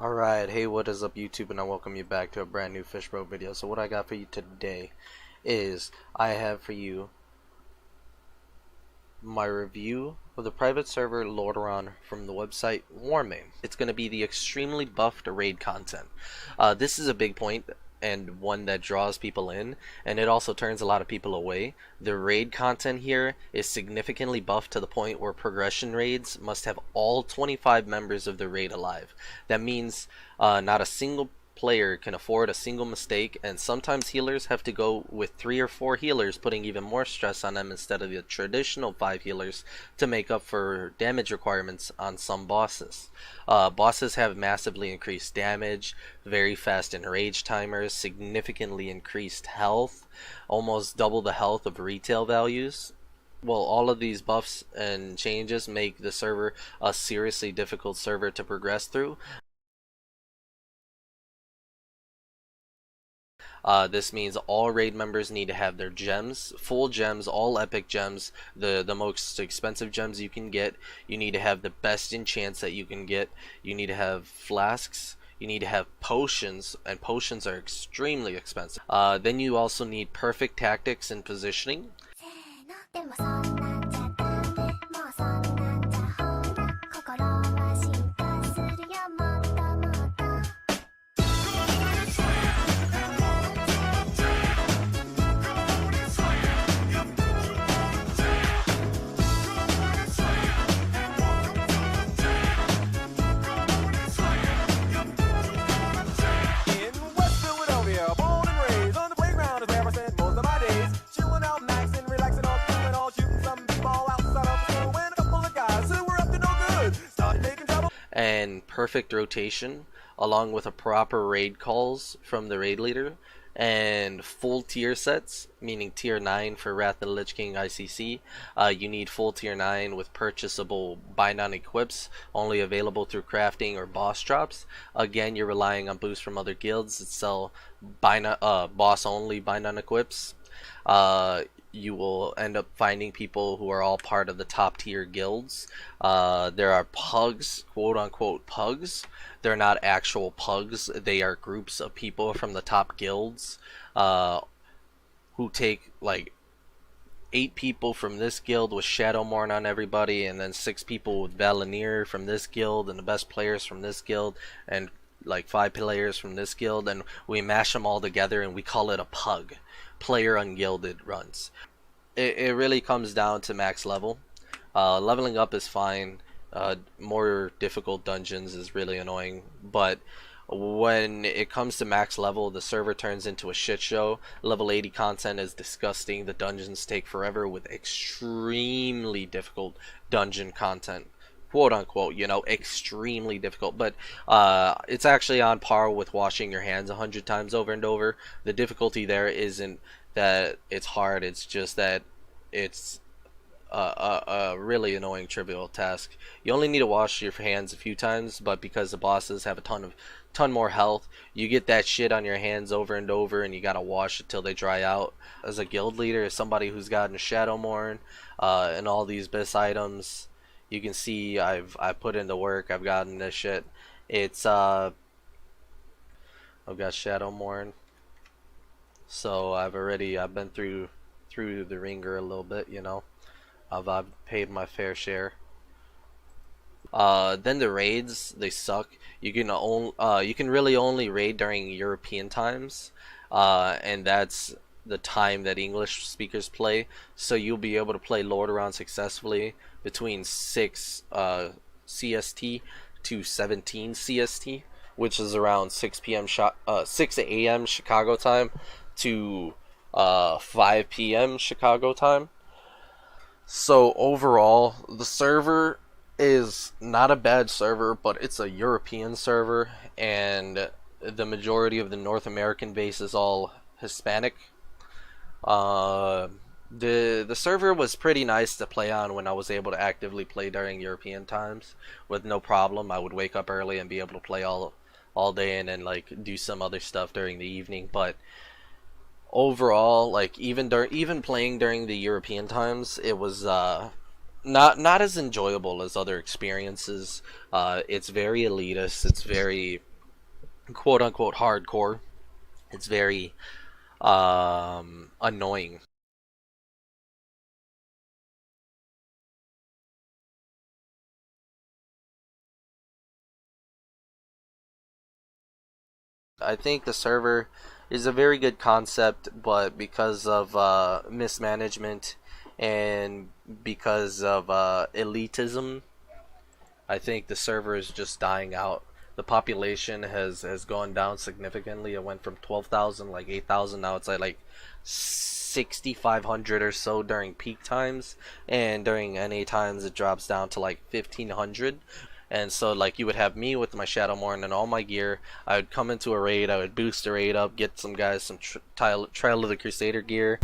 Alright, hey, what is up YouTube, and I welcome you back to a brand new Fish Bro video. So what I got for you today is I have for you my review of the private server Lordareon from the website Warmane. It's going to be the extremely buffed raid content. This is a big point and one that draws people in, and it also turns a lot of people away. The raid content here is significantly buffed to the point where progression raids must have all 25 members of the raid alive. That means not a single player can afford a single mistake, and sometimes healers have to go with 3 or 4 healers, putting even more stress on them instead of the traditional 5 healers to make up for damage requirements on some bosses. Bosses have massively increased damage, very fast enrage timers, significantly increased health, almost double the health of retail values. Well, all of these buffs and changes make the server a seriously difficult server to progress through. This means all raid members need to have their gems, full gems, all epic gems, the most expensive gems you can get. You need to have the best enchants that you can get. You need to have flasks. You need to have potions, and potions are extremely expensive. Then you also need perfect tactics and positioning. And perfect rotation, along with a proper raid calls from the raid leader, and full tier sets, meaning tier 9 for Wrath of the Lich King ICC. You need full tier 9 with purchasable bind on equips, only available through crafting or boss drops. Again, you're relying on boosts from other guilds that sell boss only bind on equips. You will end up finding people who are all part of the top tier guilds. There are pugs, quote unquote pugs. They're not actual pugs. They are groups of people from the top guilds who take like 8 people from this guild with Shadowmourne on everybody, and then 6 people with Valenier from this guild, and the best players from this guild, and like 5 players from this guild, and we mash them all together and we call it a pug. Player ungilded runs. It really comes down to max level. Leveling up is fine. More difficult dungeons is really annoying, but when it comes to max level, the server turns into a shit show. Level 80 content is disgusting. The dungeons take forever with extremely difficult dungeon content, quote unquote, you know, extremely difficult, but it's actually on par with washing your hands 100 times over and over. The difficulty there isn't that it's hard, it's just that it's a really annoying trivial task. You only need to wash your hands a few times, but because the bosses have a ton more health, you get that shit on your hands over and over, and you gotta wash it till they dry out. As a guild leader, as somebody who's gotten Shadowmourne and all these best items, you can see I've put in the work. I've gotten this shit. It's I've got Shadowmourne, so I've been through the ringer a little bit, you know. I've paid my fair share. Then the raids, they suck. You can really only raid during European times, and that's the time that English speakers play. So you'll be able to play Lordareon successfully between 6 CST to 17 CST, which is around 6 a.m. Chicago time to 5 p.m. Chicago time. So overall, the server is not a bad server, but it's a European server, and the majority of the North American base is all Hispanic. The server was pretty nice to play on when I was able to actively play during European times with no problem. I would wake up early and be able to play all day, and then like do some other stuff during the evening. But overall, like even playing during the European times, it was not as enjoyable as other experiences. It's very elitist. It's very quote unquote hardcore. It's very annoying. I think the server is a very good concept, but because of mismanagement and because of elitism, I think the server is just dying out. The population has gone down significantly. It went from 12,000, like 8,000. Now it's like 6,500 or so during peak times, and during NA times it drops down to like 1,500. And so like you would have me with my Shadowmourne and all my gear. I would come into a raid. I would boost the raid up, get some guys some Trial of the Crusader gear.